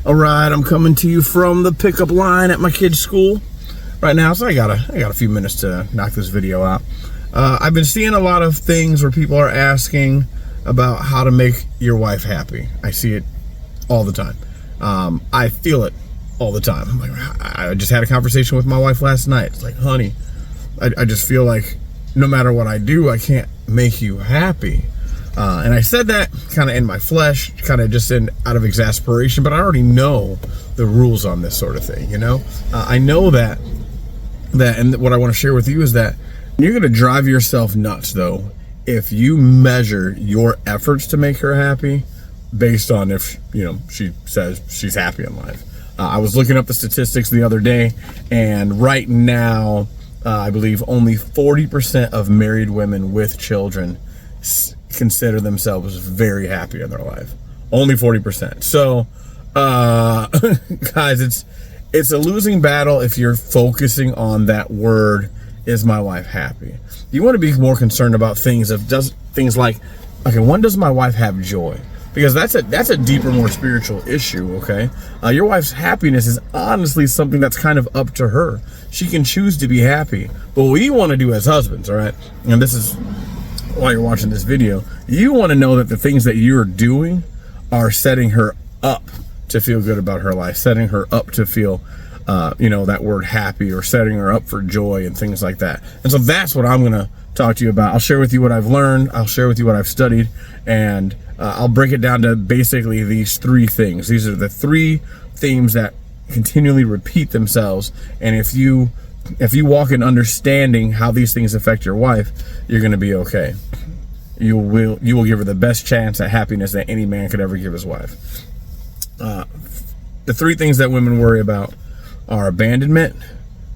All right, I'm coming to you from the pickup line at my kid's school right now, so I got a few minutes to knock this video out. I've been seeing a lot of things where people are asking about how to make your wife happy. I see it all the time. I feel it all the time. I'm like, I just had a conversation with my wife last night. It's like, honey, I just feel like no matter what I do, I can't make you happy. And I said that kind of in my flesh, kind of just out of exasperation, but I already know the rules on this sort of thing, you know? I know that, and what I want to share with you is that you're going to drive yourself nuts, though, if you measure your efforts to make her happy based on if, she says she's happy in life. I was looking up the statistics the other day, and right now, I believe only 40% of married women with children consider themselves very happy in their life. Only 40%. So, guys, it's a losing battle if you're focusing on that word, is my wife happy? You want to be more concerned about things like, okay, when does my wife have joy? Because that's a deeper, more spiritual issue, okay? Your wife's happiness is honestly something that's kind of up to her. She can choose to be happy. But what we want to do as husbands, all right, and this is while you're watching this video, you want to know that the things that you're doing are setting her up to feel good about her life, setting her up to feel, that word happy, or setting her up for joy and things like that. And so that's what I'm going to talk to you about. I'll share with you what I've learned. I'll share with you what I've studied, and I'll break it down to basically these three things. These are the three themes that continually repeat themselves. And if you walk in understanding how these things affect your wife, you're going to be okay. You will give her the best chance at happiness that any man could ever give his wife. The three things that women worry about are abandonment,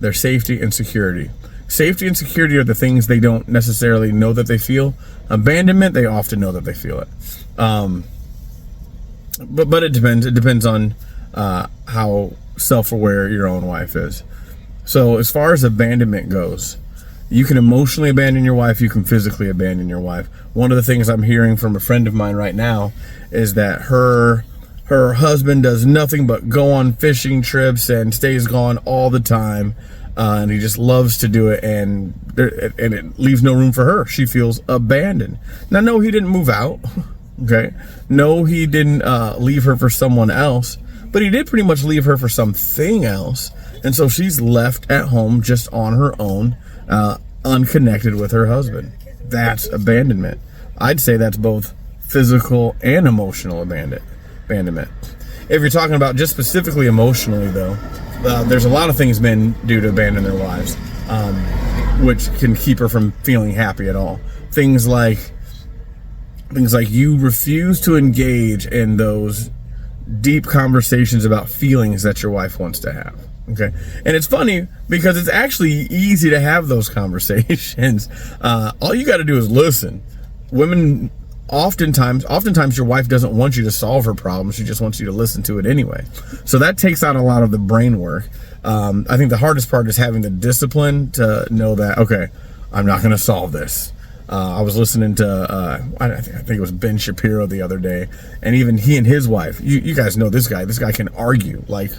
their safety, and security. Safety and security are the things they don't necessarily know that they feel. Abandonment, they often know that they feel it. But it depends. It depends on how self-aware your own wife is. So as far as abandonment goes, you can emotionally abandon your wife, you can physically abandon your wife. One of the things I'm hearing from a friend of mine right now is that her husband does nothing but go on fishing trips and stays gone all the time, and he just loves to do it, and it leaves no room for her. She feels abandoned. Now, no, he didn't move out, okay? No, he didn't leave her for someone else, but he did pretty much leave her for something else. And so she's left at home just on her own, unconnected with her husband. That's abandonment. I'd say that's both physical and emotional abandonment. If you're talking about just specifically emotionally, though, there's a lot of things men do to abandon their wives, which can keep her from feeling happy at all. Things like you refuse to engage in those deep conversations about feelings that your wife wants to have. Okay. And it's funny because it's actually easy to have those conversations. All you got to do is listen. Women, oftentimes your wife doesn't want you to solve her problem. She just wants you to listen to it anyway. So that takes out a lot of the brain work. I think the hardest part is having the discipline to know that, okay, I'm not going to solve this. I was listening to, I think it was Ben Shapiro the other day, and even he and his wife, you guys know this guy can argue like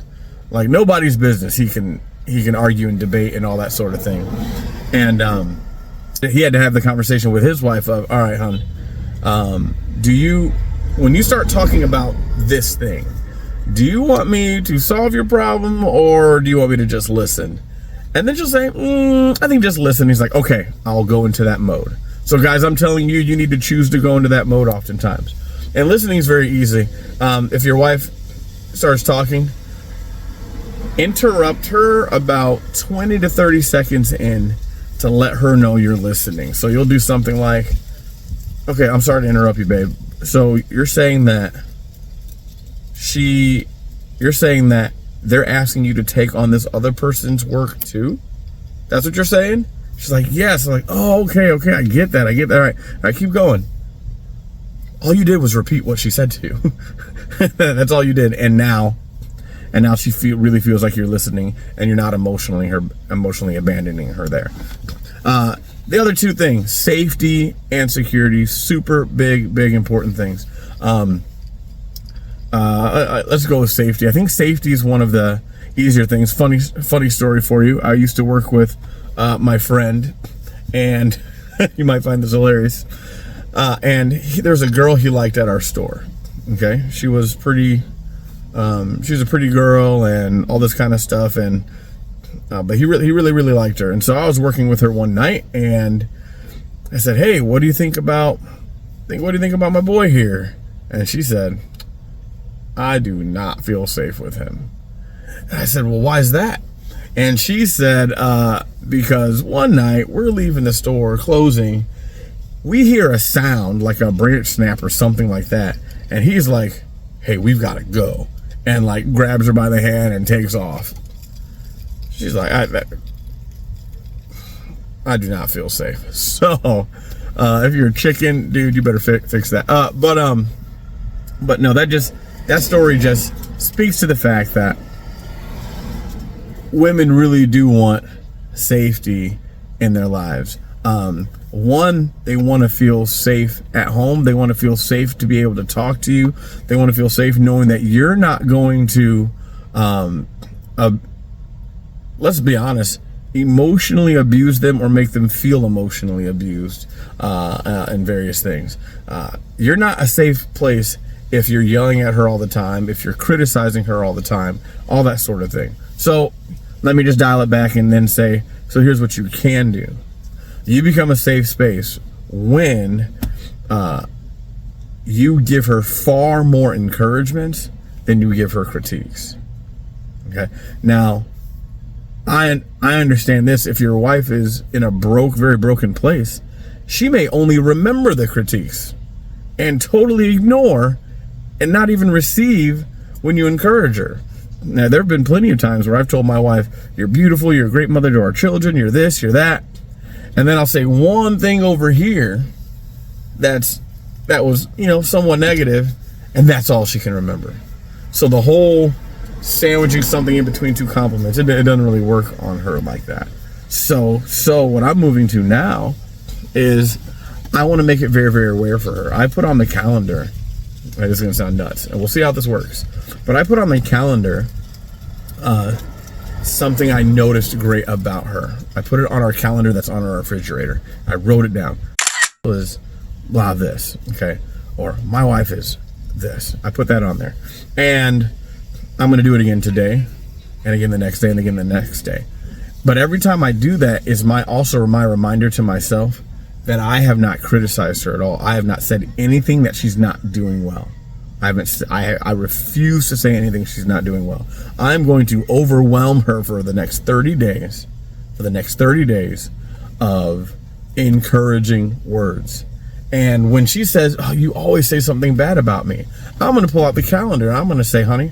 nobody's business. He can argue and debate and all that sort of thing. And he had to have the conversation with his wife of, all right, hon, when you start talking about this thing, do you want me to solve your problem, or do you want me to just listen? And then she'll say, I think just listen. He's like, okay, I'll go into that mode. So guys, I'm telling you, you need to choose to go into that mode oftentimes. And listening is very easy. If your wife starts talking, interrupt her about 20 to 30 seconds in to let her know you're listening. So you'll do something like, okay, I'm sorry to interrupt you, babe. So you're saying that they're asking you to take on this other person's work too? That's what you're saying? She's like, yes. I'm like, oh, okay, I get that. All right, keep going. All you did was repeat what she said to you. That's all you did. And now she really feels like you're listening, and you're not emotionally abandoning her there. The other two things, safety and security, super big important things. let's go with safety. I think safety is one of the easier things. Funny story for you. I used to work with my friend, and you might find this hilarious. And there's a girl he liked at our store. Okay, she was pretty. She was a pretty girl and all this kind of stuff, and but he really liked her. And so I was working with her one night, and I said, "Hey, what do you think about my boy here?" And she said, "I do not feel safe with him." And I said, "Well, why is that?" And she said, "Because one night we're leaving the store, closing, we hear a sound like a branch snap or something like that, and he's like, 'Hey, we've got to go,' and like grabs her by the hand and takes off." She's like, I do not feel safe. So if you're a chicken, dude, you better fix that. But no, that story just speaks to the fact that women really do want safety in their lives. One, they want to feel safe at home. They want to feel safe to be able to talk to you. They want to feel safe knowing that you're not going to, let's be honest, emotionally abuse them or make them feel emotionally abused in various things. You're not a safe place if you're yelling at her all the time, if you're criticizing her all the time, all that sort of thing. So let me just dial it back and then say, so here's what you can do. You become a safe space when you give her far more encouragement than you give her critiques. Okay. Now, I understand this. If your wife is in a very broken place, she may only remember the critiques and totally ignore and not even receive when you encourage her. Now, there have been plenty of times where I've told my wife, "You're beautiful, you're a great mother to our children, you're this, you're that." And then I'll say one thing over here that was, somewhat negative, and that's all she can remember. So the whole sandwiching something in between two compliments, it doesn't really work on her like that. So what I'm moving to now is I want to make it very, very aware for her. I put on the calendar, this is going to sound nuts, and we'll see how this works, but I put on the calendar something I noticed great about her. I put it on our calendar that's on our refrigerator. I wrote it down. It was blah this, okay? Or my wife is this. I put that on there. And I'm going to do it again today, and again the next day, and again the next day. But every time I do that is also my reminder to myself that I have not criticized her at all. I have not said anything that she's not doing well. I refuse to say anything she's not doing well. I'm going to overwhelm her for the next 30 days, of encouraging words. And when she says, "Oh, you always say something bad about me," I'm going to pull out the calendar and I'm going to say, "Honey,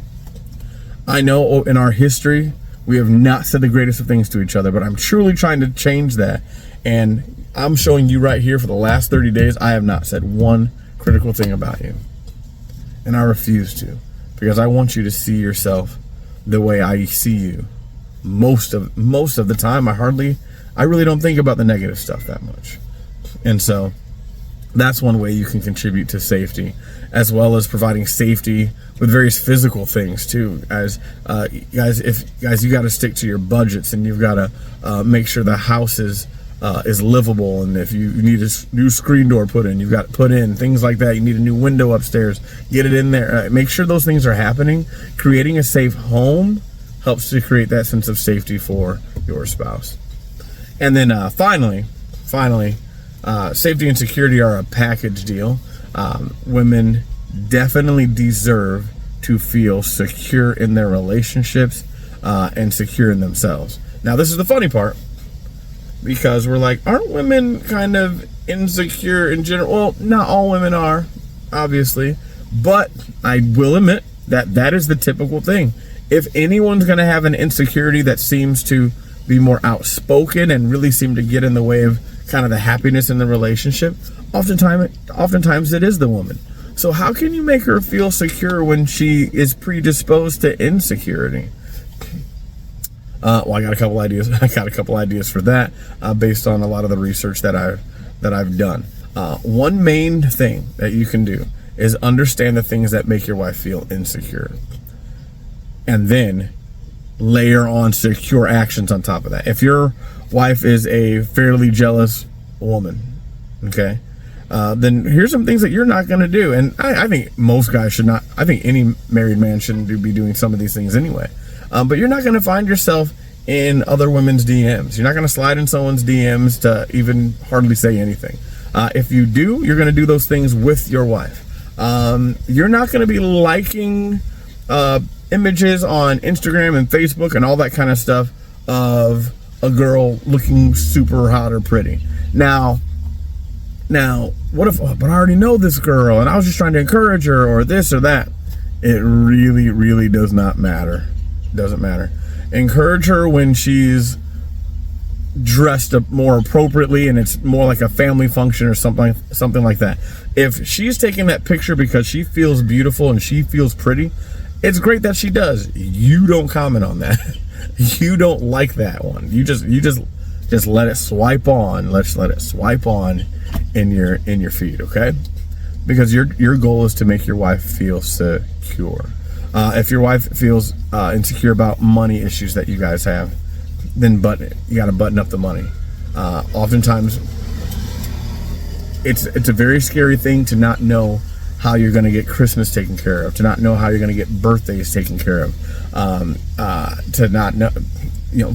I know in our history we have not said the greatest of things to each other, but I'm truly trying to change that. And I'm showing you right here for the last 30 days, I have not said one critical thing about you. And I refuse to, because I want you to see yourself the way I see you. Most of the time, I really don't think about the negative stuff that much." And so that's one way you can contribute to safety, as well as providing safety with various physical things too. As guys, you got to stick to your budgets, and you've got to make sure the house is livable. And if you need a new screen door put in, you've got to put in things like that. You need a new window upstairs, get it in there. Make sure those things are happening. Creating a safe home helps to create that sense of safety for your spouse. And then finally, safety and security are a package deal. Women definitely deserve to feel secure in their relationships and secure in themselves. Now, this is the funny part, because we're like, aren't women kind of insecure in general? Well, not all women are, obviously, but I will admit that is the typical thing. If anyone's going to have an insecurity that seems to be more outspoken and really seem to get in the way of kind of the happiness in the relationship, oftentimes it is the woman. So how can you make her feel secure when she is predisposed to insecurity? Well, I got a couple ideas. For that, based on a lot of the research that I've done. One main thing that you can do is understand the things that make your wife feel insecure, and then layer on secure actions on top of that. If your wife is a fairly jealous woman, okay, then here's some things that you're not going to do. And I think most guys should not. I think any married man shouldn't be doing some of these things anyway. But you're not going to find yourself in other women's DMs. You're not going to slide in someone's DMs to even hardly say anything. If you do, you're going to do those things with your wife. You're not going to be liking images on Instagram and Facebook and all that kind of stuff of a girl looking super hot or pretty. Now, what if, but I already know this girl and I was just trying to encourage her, or this or that. It really, really does not matter. Doesn't matter. Encourage her when she's dressed up more appropriately and it's more like a family function or something like that. If she's taking that picture because she feels beautiful and she feels pretty, it's great that she does. You don't comment on that. You don't like that one. You just let it swipe on. Let's let it swipe on in your feed, okay? Because your goal is to make your wife feel secure. If your wife feels insecure about money issues that you guys have, then you got to button up the money. Oftentimes, it's a very scary thing to not know how you're going to get Christmas taken care of, to not know how you're going to get birthdays taken care of, to not know,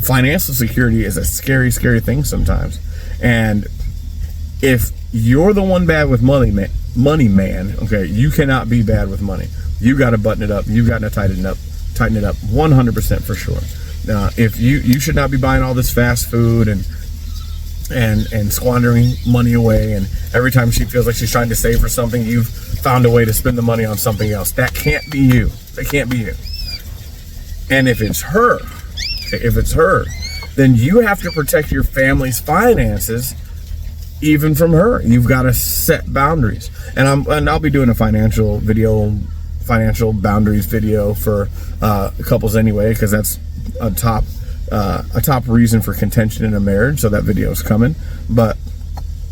financial security is a scary, scary thing sometimes. And if you're the one bad with money, man, okay, you cannot be bad with money. You got to button it up. You've got to tighten it up 100% for sure. If you should not be buying all this fast food and squandering money away, and every time she feels like she's trying to save for something, you've found a way to spend the money on something else. That can't be you. That can't be you. And if it's her, then you have to protect your family's finances even from her. You've got to set boundaries. And I'll be doing a financial boundaries video for couples anyway, because that's a top reason for contention in a marriage. So that video is coming. But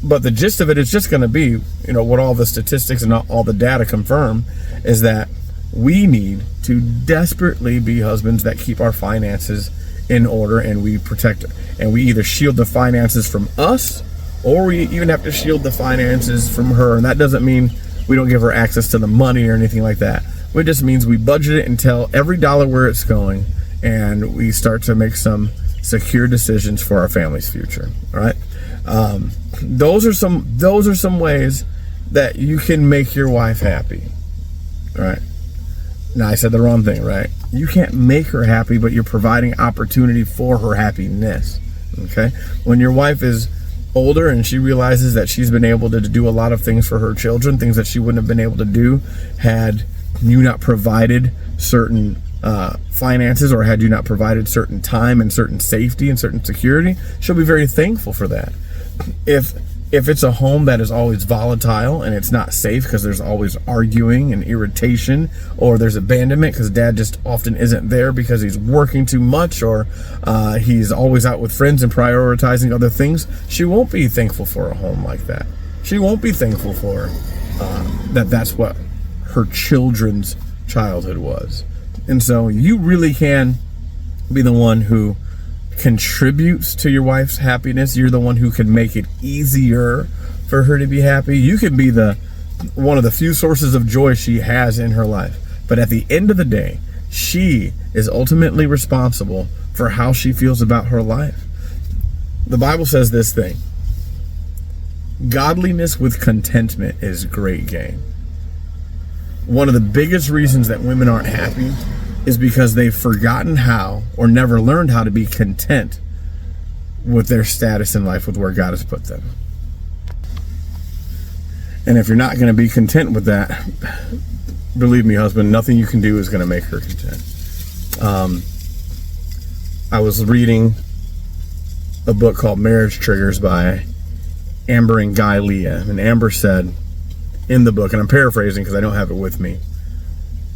the gist of it is just going to be, what all the statistics and all the data confirm is that we need to desperately be husbands that keep our finances in order, and we protect, and we either shield the finances from us, or we even have to shield the finances from her. And that doesn't mean we don't give her access to the money or anything like that. It just means we budget it and tell every dollar where it's going, and we start to make some secure decisions for our family's future. All right. Those are some ways that you can make your wife happy. All right. Now I said the wrong thing, right? You can't make her happy, but you're providing opportunity for her happiness. Okay. When your wife is older and she realizes that she's been able to do a lot of things for her children, things that she wouldn't have been able to do had you not provided certain finances, or had you not provided certain time and certain safety and certain security, she'll be very thankful for that. If it's a home that is always volatile and it's not safe because there's always arguing and irritation, or there's abandonment because dad just often isn't there because he's working too much, or he's always out with friends and prioritizing other things, she won't be thankful for a home like that. She won't be thankful for that's what her children's childhood was. And so you really can be the one who contributes to your wife's happiness. You're the one who can make it easier for her to be happy. You can be one of the few sources of joy she has in her life. But at the end of the day, she is ultimately responsible for how she feels about her life. The Bible says this thing: godliness with contentment is great gain. One of the biggest reasons that women aren't happy is because they've forgotten how, or never learned how, to be content with their status in life, with where God has put them. And if you're not going to be content with that, believe me, husband, nothing you can do is going to make her content. I was reading a book called Marriage Triggers by Amber and Guy Leah, and Amber said in the book, and I'm paraphrasing because I don't have it with me,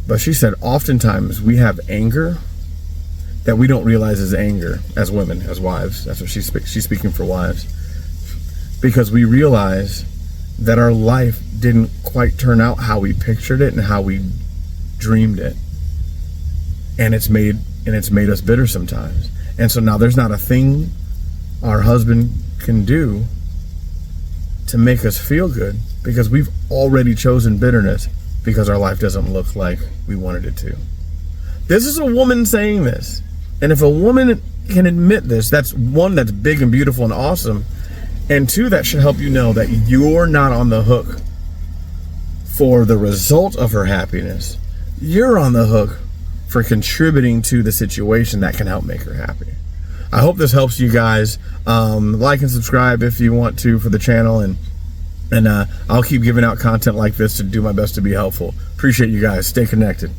but she said, oftentimes we have anger that we don't realize is anger as women, as wives. That's what she's speaking for wives. Because we realize that our life didn't quite turn out how we pictured it and how we dreamed it. And it's made us bitter sometimes. And so now there's not a thing our husband can do to make us feel good, because we've already chosen bitterness because our life doesn't look like we wanted it to. This is a woman saying this. And if a woman can admit this, that's one, that's big and beautiful and awesome. And two, that should help you know that you're not on the hook for the result of her happiness. You're on the hook for contributing to the situation that can help make her happy. I hope this helps you guys. Like and subscribe if you want to for the channel, and I'll keep giving out content like this to do my best to be helpful. Appreciate you guys. Stay connected.